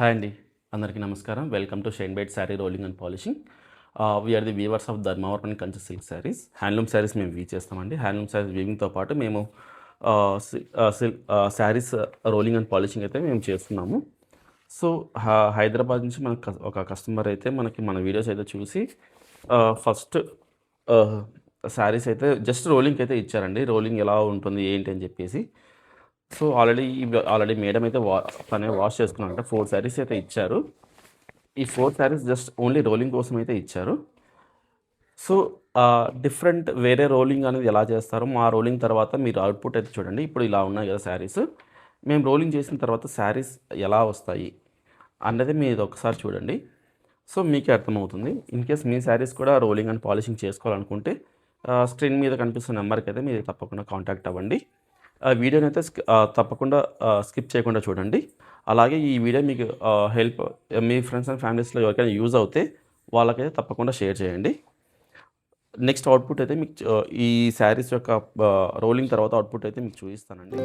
Hi అండి, అందరికీ నమస్కారం. Welcome to Shine Byte sari rolling and polishing. We are the weavers of Dharmavaram and Kanchi silk saris. Handloom saris మేము వీ చేస్తామండి. హ్యాండ్లూమ్ శారీస్ వీవింగ్తో పాటు మేము శారీస్ రోలింగ్ అండ్ పాలిషింగ్ అయితే మేము చేస్తున్నాము. సో హైదరాబాద్ నుంచి మనకు ఒక కస్టమర్ అయితే మన వీడియోస్ అయితే చూసి ఫస్ట్ శారీస్ అయితే జస్ట్ రోలింగ్ అయితే ఇచ్చారండి. రోలింగ్ ఎలా ఉంటుంది ఏంటి అని చెప్పేసి. సో ఆల్రెడీ మేడం అయితే తనే వాష్ చేసుకున్నారంట. 4 శారీస్ అయితే ఇచ్చారు. ఈ 4 శారీస్ జస్ట్ ఓన్లీ రోలింగ్ కోసం అయితే ఇచ్చారు. సో డిఫరెంట్ వేరే రోలింగ్ అనేది ఎలా చేస్తారో మా రోలింగ్ తర్వాత మీరు అవుట్పుట్ అయితే చూడండి. ఇప్పుడు ఇలా ఉన్నాయి కదా శారీస్. మేము రోలింగ్ చేసిన తర్వాత శారీస్ ఎలా వస్తాయి అన్నది మీరు ఒకసారి చూడండి. సో మీకే అర్థమవుతుంది. ఇన్ కేస్ మీ శారీస్ కూడా రోలింగ్ అండ్ పాలిషింగ్ చేసుకోవాలనుకుంటే స్క్రీన్ మీద కనిపిస్తున్న నెంబర్కి అయితే మీరు తప్పకుండా కాంటాక్ట్ అవ్వండి. వీడియోని అయితే తప్పకుండా స్కిప్ చేయకుండా చూడండి. అలాగే ఈ వీడియో మీకు మీ ఫ్రెండ్స్ అండ్ ఫ్యామిలీస్లో ఎవరికైనా యూజ్ అవుతే వాళ్ళకైతే తప్పకుండా షేర్ చేయండి. నెక్స్ట్ అవుట్పుట్ అయితే మీకు ఈ శారీస్ యొక్క రోలింగ్ తర్వాత అవుట్పుట్ అయితే మీకు చూపిస్తానండి.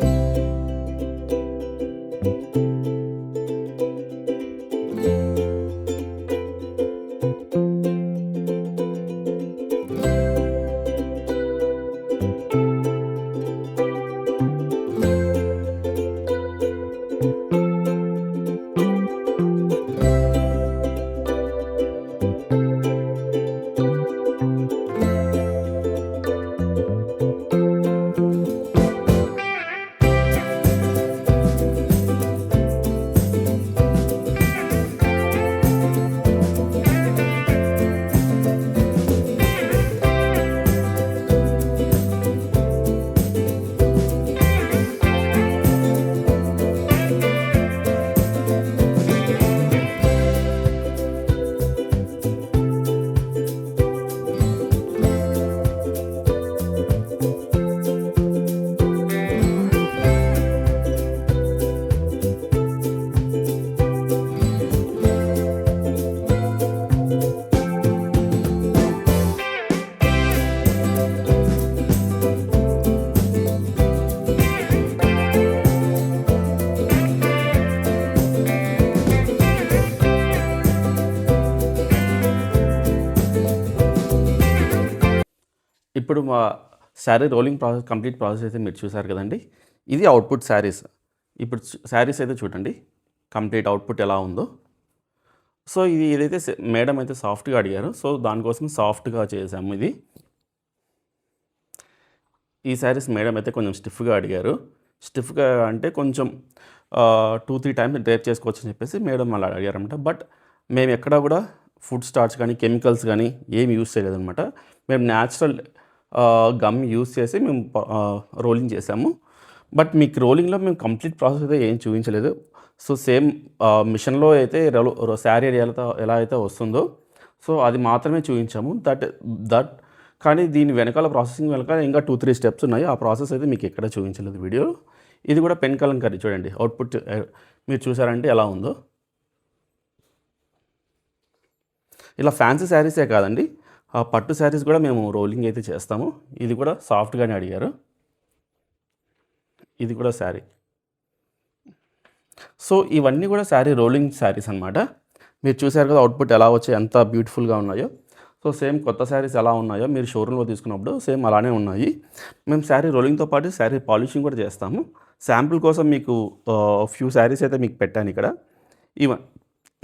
ఇప్పుడు మా శారీ రోలింగ్ కంప్లీట్ ప్రాసెస్ అయితే మీరు చూసారు కదండి. ఇది అవుట్పుట్ శారీస్. ఇప్పుడు శారీస్ అయితే చూడండి కంప్లీట్ అవుట్పుట్ ఎలా ఉందో. సో ఏదైతే మేడం అయితే సాఫ్ట్గా అడిగారు, సో దానికోసం సాఫ్ట్గా చేసాము. ఈ శారీస్ మేడం అయితే కొంచెం స్టిఫ్గా అడిగారు. స్టిఫ్గా అంటే కొంచెం 2-3 టైమ్స్ డ్రైప్ చేసుకోవచ్చు అని చెప్పేసి మేడం అలా అడిగారనమాట. బట్ మేము ఎక్కడ కూడా ఫుడ్ స్టార్చ్ కానీ కెమికల్స్ కానీ ఏమి యూస్ చేయలేదన్నమాట. మేము న్యాచురల్ గమ్ యూస్ చేసి మేము రోలింగ్ చేసాము. బట్ మీకు రోలింగ్లో మేము కంప్లీట్ ప్రాసెస్ అయితే ఏం చూపించలేదు. సో సేమ్ మిషన్లో అయితే శారీ ఎలా అయితే వస్తుందో సో అది మాత్రమే చూపించాము. దట్ కానీ దీని వెనకాల ప్రాసెసింగ్ వెనకాల ఇంకా 2-3 స్టెప్స్ ఉన్నాయి. ఆ ప్రాసెస్ అయితే మీకు ఎక్కడ చూపించలేదు వీడియో. ఇది కూడా పెన్ కలంకారీ చూడండి. అవుట్పుట్ మీరు చూసారంటే ఎలా ఉందో. ఇలా ఫ్యాన్సీ శారీసే కాదండి, పట్టు శారీస్ కూడా మేము రోలింగ్ అయితే చేస్తాము. ఇది కూడా సాఫ్ట్గానే అడిగారు. ఇది కూడా శారీ. సో ఇవన్నీ కూడా శారీ రోలింగ్ శారీస్ అనమాట. మీరు చూసారు కదా అవుట్పుట్ ఎలా వచ్చి ఎంత బ్యూటిఫుల్గా ఉన్నాయో. సో సేమ్ కొత్త శారీస్ ఎలా ఉన్నాయో మీరు షోరూంలో తీసుకున్నప్పుడు సేమ్ అలానే ఉన్నాయి. మేము శారీ రోలింగ్తో పాటు శారీ పాలిషింగ్ కూడా చేస్తాము. శాంపుల్ కోసం మీకు ఫ్యూ శారీస్ అయితే మీకు పెట్టాను ఇక్కడ.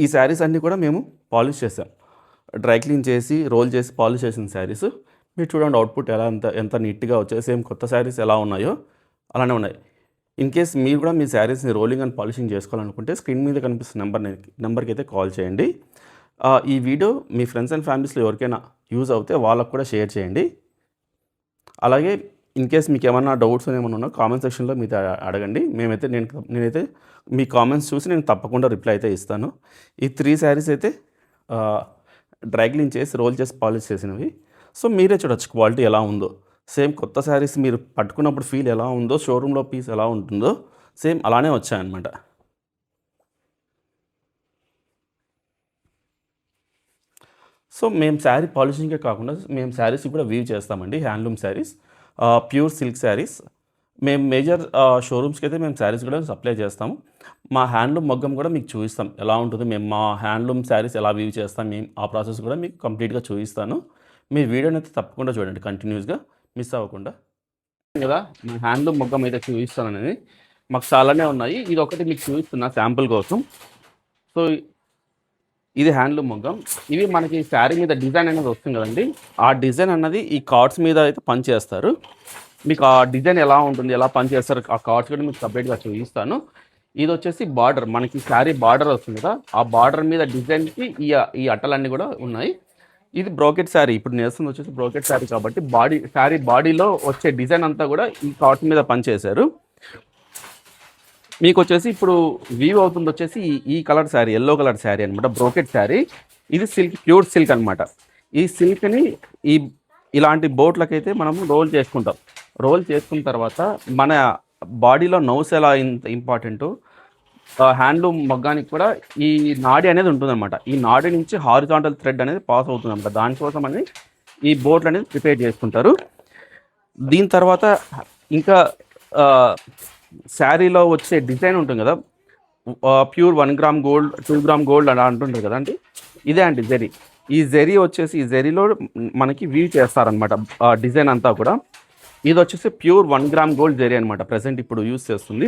ఈ శారీస్ అన్నీ కూడా మేము పాలిష్ చేసాం. డ్రై క్లీన్ చేసి రోల్ చేసి పాలిష్ చేసిన శారీస్. మీరు చూడండి అవుట్పుట్ ఎంత నీట్గా వచ్చాయి. సేమ్ కొత్త శారీస్ ఎలా ఉన్నాయో అలానే ఉన్నాయి. ఇన్ కేస్ మీరు కూడా మీ శారీస్ని రోలింగ్ అండ్ పాలిషింగ్ చేసుకోవాలనుకుంటే స్క్రీన్ మీద కనిపిస్తున్న నెంబర్కి అయితే కాల్ చేయండి. ఈ వీడియో మీ ఫ్రెండ్స్ అండ్ ఫ్యామిలీస్లో ఎవరికైనా యూజ్ అవుతే వాళ్ళకు కూడా షేర్ చేయండి. అలాగే ఇన్ కేస్ మీకు ఏమన్నా డౌట్స్ ఏమైనా ఉన్నా కామెంట్ సెక్షన్లో మీరు అడగండి. నేనైతే మీ కామెంట్స్ చూసి నేను తప్పకుండా రిప్లై అయితే ఇస్తాను. ఈ 3 శారీస్ అయితే డ్రై క్లీన్ చేసి రోల్ చేసి పాలిష్ చేసినవి. సో మీరే చూడొచ్చు క్వాలిటీ ఎలా ఉందో. సేమ్ కొత్త శారీస్ మీరు పట్టుకున్నప్పుడు ఫీల్ ఎలా ఉందో, షోరూంలో పీస్ ఎలా ఉంటుందో సేమ్ అలానే వచ్చాయన్నమాట. సో మేము శారీ పాలిషింగే కాకుండా మేము శారీస్ కూడా వీవ్ చేస్తామండి. Handloom saris, pure silk saris. మేము మేజర్ షోరూమ్స్కి అయితే మేము శారీస్ కూడా సప్లై చేస్తాము. మా హ్యాండ్లూమ్ మగ్గం కూడా మీకు చూపిస్తాం ఎలా ఉంటుంది. మేము మా హ్యాండ్లూమ్ శారీస్ ఎలా వీవ్ చేస్తాం మేము ఆ ప్రాసెస్ కూడా మీకు కంప్లీట్గా చూపిస్తాను. మీ వీడియోని అయితే తప్పకుండా చూడండి కంటిన్యూస్గా మిస్ అవ్వకుండా. కదా మా హ్యాండ్లూమ్ మగ్గం అయితే చూపిస్తాను అనేది మాకు చాలానే ఉన్నాయి. ఇది ఒకటి మీకు చూపిస్తున్నా శాంపుల్ కోసం. సో ఇది హ్యాండ్లూమ్ మగ్గం. ఇవి మనకి శారీ మీద డిజైన్ అనేది వస్తుంది కదండి. ఆ డిజైన్ అన్నది ఈ కార్డ్స్ మీద అయితే పని చేస్తారు. మీకు ఆ డిజైన్ ఎలా ఉంటుంది, ఎలా పని చేస్తారు ఆ కార్డ్స్ కూడా మీకు సపరేట్గా చూపిస్తాను. ఇది వచ్చేసి బార్డర్, మనకి శారీ బార్డర్ వస్తుంది కదా, ఆ బార్డర్ మీద డిజైన్కి ఈ అట్టలన్నీ కూడా ఉన్నాయి. ఇది బ్రోకెట్ శారీ. ఇప్పుడు నేస్తుంది వచ్చేసి బ్రోకెట్ శారీ కాబట్టి శారీ బాడీలో వచ్చే డిజైన్ అంతా కూడా ఈ కార్డ్స్ మీద పనిచేశారు. మీకు వచ్చేసి ఇప్పుడు వీవ్ అవుతుంది వచ్చేసి ఈ colour sari, yellow colour sari అనమాట, బ్రోకెట్ శారీ. ఇది సిల్క్, ప్యూర్ సిల్క్ అనమాట. ఈ సిల్క్ని ఇలాంటి బోట్లకైతే మనం రోల్ చేసుకుంటాం. రోల్ చేసుకున్న తర్వాత మన బాడీలో నౌస్ ఎలా ఇంపార్టెంటో హ్యాండ్లూమ్ మగ్గానికి కూడా ఈ నాడి అనేది ఉంటుందన్నమాట. ఈ నాడి నుంచి హారిజాంటల్ థ్రెడ్ అనేది పాస్ అవుతుందన్నమాట. దానికోసం అని ఈ బోట్లు అనేది ప్రిపేర్ చేసుకుంటారు. దీని తర్వాత ఇంకా శారీలో వచ్చే డిజైన్ ఉంటుంది కదా, pure 1 gram gold, 2 gram gold అలా అంటుంటారు కదా అండి. ఇదే అండి జరీ. ఈ జరీ వచ్చేసి ఈ జరీలో మనకి వీవ్ చేస్తారనమాట డిజైన్ అంతా కూడా. ఇది వచ్చేసి ప్యూర్ 1 గ్రామ్ గోల్డ్ జరీ అనమాట, ప్రజెంట్ ఇప్పుడు యూజ్ చేస్తుంది.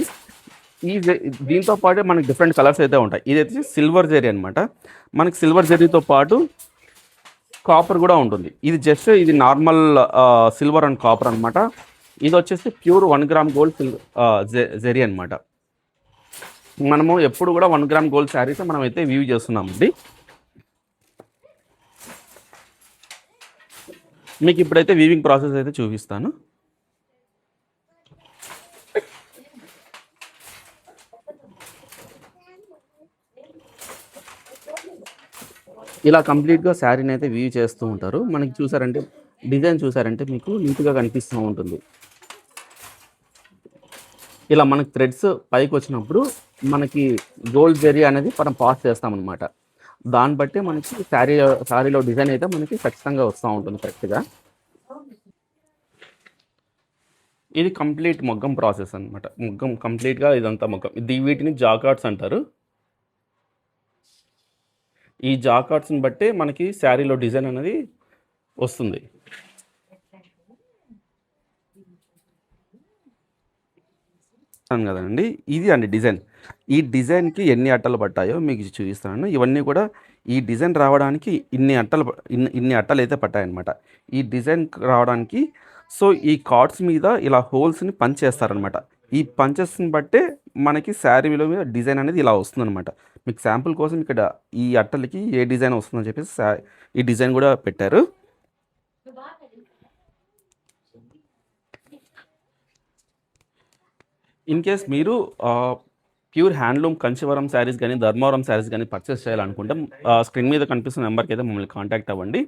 దీంతో పాటు మనకి డిఫరెంట్ కలర్స్ అయితే ఉంటాయి. ఇది వచ్చేసి సిల్వర్ జరీ అనమాట. మనకి సిల్వర్ జరీతో పాటు కాపర్ కూడా ఉంటుంది. ఇది జస్ట్ ఇది నార్మల్ సిల్వర్ అండ్ కాపర్ అనమాట. ఇది వచ్చేసి ప్యూర్ 1 గ్రామ్ గోల్డ్ జరీ అనమాట. మనము ఎప్పుడు కూడా 1 గ్రామ్ గోల్డ్ శారీస్ మనం అయితే వీవ్ చేస్తున్నామండి. మీకు ఇప్పుడైతే వీవింగ్ ప్రాసెస్ అయితే చూపిస్తాను. ఇలా కంప్లీట్గా శారీని అయితే వీవ్ చేస్తూ ఉంటారు. మనకి చూసారంటే డిజైన్ చూసారంటే మీకు నీట్గా కనిపిస్తూ ఉంటుంది. ఇలా మనకి థ్రెడ్స్ పైకి వచ్చినప్పుడు మనకి గోల్డ్ జరీ అనేది మనం పాస్ చేస్తామన్నమాట. దాన్ని బట్టి మనకి శారీలో డిజైన్ అయితే మనకి ఖచ్చితంగా వస్తూ ఉంటుంది కరెక్ట్గా. ఇది కంప్లీట్ మగ్గం ప్రాసెస్ అనమాట. మగ్గం కంప్లీట్గా ఇదంతా మగ్గం. వీటిని జాకార్డ్స్ అంటారు. ఈ జాకార్డ్స్ని బట్టి మనకి శారీలో డిజైన్ అనేది వస్తుంది. కదండి ఇది అండి డిజైన్. ఈ డిజైన్కి ఎన్ని అట్టలు పట్టాయో మీకు చూపిస్తాను. ఇవన్నీ కూడా ఈ డిజైన్ రావడానికి ఇన్ని అట్టలు అయితే పట్టాయన్నమాట ఈ డిజైన్ రావడానికి. సో ఈ కార్డ్స్ మీద ఇలా హోల్స్ని పంచ్ చేస్తారనమాట. ఈ పంచెస్ని బట్టే మనకి శారీలో మీద డిజైన్ అనేది ఇలా వస్తుందన్నమాట. మీకు శాంపుల్ కోసం ఇక్కడ ఈ అట్టలకి ఏ డిజైన్ వస్తుందని చెప్పేసి ఈ డిజైన్ కూడా పెట్టారు. ఇన్ కేస్ మీరు ప్యూర్ హ్యాండ్లూమ్ కంచివరం శారీస్ కానీ ధర్మవరం శారీస్ కానీ పర్చేస్ చేయాలనుకుంటే స్క్రీన్ మీద కనిపిస్తున్న నెంబర్కి అయితే మమ్మల్ని కాంటాక్ట్ అవ్వండి.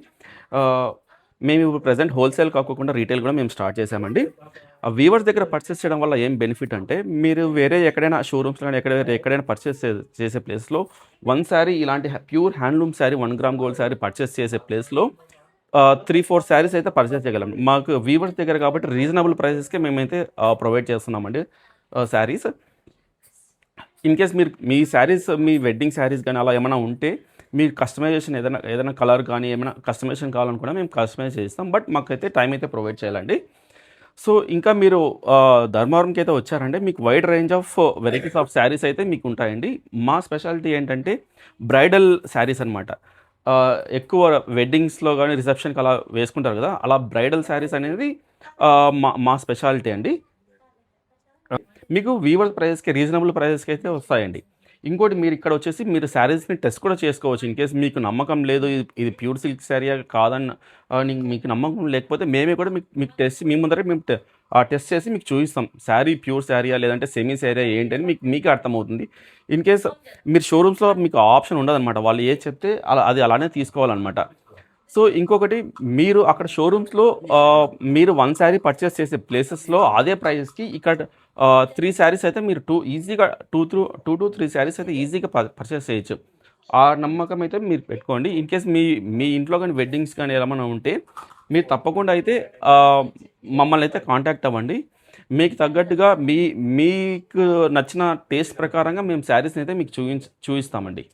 మేము ఇప్పుడు ప్రజెంట్ హోల్సేల్ కాకుండా రీటైల్ కూడా మేము స్టార్ట్ చేసామండి. వీవర్స్ దగ్గర పర్చేస్ చేయడం వల్ల ఏం బెనిఫిట్ అంటే మీరు వేరే ఎక్కడైనా షోరూమ్స్లో కానీ ఎక్కడైనా పర్చేస్ చేసే ప్లేస్లో 1 శారీ ఇలాంటి pure handloom sari 1 gram gold sari purchase చేసే ప్లేస్లో 3-4 శారీస్ అయితే పర్చేస్ చేయగలం. మాకు వీవర్స్ దగ్గర కాబట్టి రీజనబుల్ ప్రైసెస్కే మేమైతే ప్రొవైడ్ చేస్తున్నామండి శారీస్. ఇన్ కేస్ మీరు మీ శారీస్, మీ వెడ్డింగ్ శారీస్ కానీ అలా ఏమైనా ఉంటే మీరు కస్టమైజేషన్ ఏదైనా కలర్ కానీ ఏమైనా కస్టమైజేషన్ కావాలనుకున్నా మేము కస్టమైజ్ చేస్తాం. బట్ మాకైతే టైం అయితే ప్రొవైడ్ చేయాలండి. సో ఇంకా మీరు ధర్మవరంకి అయితే వచ్చారంటే మీకు wide range of varieties of saris అయితే మీకు ఉంటాయండి. మా స్పెషాలిటీ ఏంటంటే బ్రైడల్ శారీస్ అనమాట. ఎక్కువ వెడ్డింగ్స్లో కానీ రిసెప్షన్కి అలా వేసుకుంటారు కదా, అలా బ్రైడల్ శారీస్ అనేది మా స్పెషాలిటీ అండి. మీకు వీవర్ ప్రైజెస్కి రీజనబుల్ ప్రైజెస్కి అయితే వస్తాయండి. ఇంకోటి మీరు ఇక్కడ వచ్చేసి మీరు శారీస్ని టెస్ట్ కూడా చేసుకోవచ్చు. ఇన్ కేస్ మీకు నమ్మకం లేదు ఇది ప్యూర్ సిల్క్ శారీ కాదని మీకు నమ్మకం లేకపోతే మేమే కూడా మీకు టెస్ట్ మీ ముందరే మేము టెస్ట్ చేసి మీకు చూపిస్తాం. శారీ ప్యూర్ శారీయా లేదంటే సెమీ శారీయా ఏంటని మీకే అర్థమవుతుంది. ఇన్ కేస్ మీరు షోరూమ్స్లో మీకు ఆప్షన్ ఉండదన్నమాట. వాళ్ళు ఏది చెప్తే అది అలానే తీసుకోవాలన్నమాట. సో ఇంకొకటి మీరు అక్కడ షోరూమ్స్లో మీరు 1 శారీ పర్చేస్ చేసే ప్లేసెస్లో అదే ప్రైజెస్కి ఇక్కడ 3 శారీస్ అయితే మీరు ఈజీగా 2 to 3 శారీస్ అయితే ఈజీగా పర్చేస్ చేయొచ్చు. ఆ నమ్మకం అయితే మీరు పెట్టుకోండి. ఇన్ కేస్ మీ ఇంట్లో కానీ వెడ్డింగ్స్ కానీ ఏమైనా ఉంటే మీరు తప్పకుండా అయితే మమ్మల్ని అయితే కాంటాక్ట్ అవ్వండి. మీకు తగ్గట్టుగా మీకు నచ్చిన టేస్ట్ ప్రకారంగా మేము శారీస్ని అయితే మీకు చూపిస్తామండి.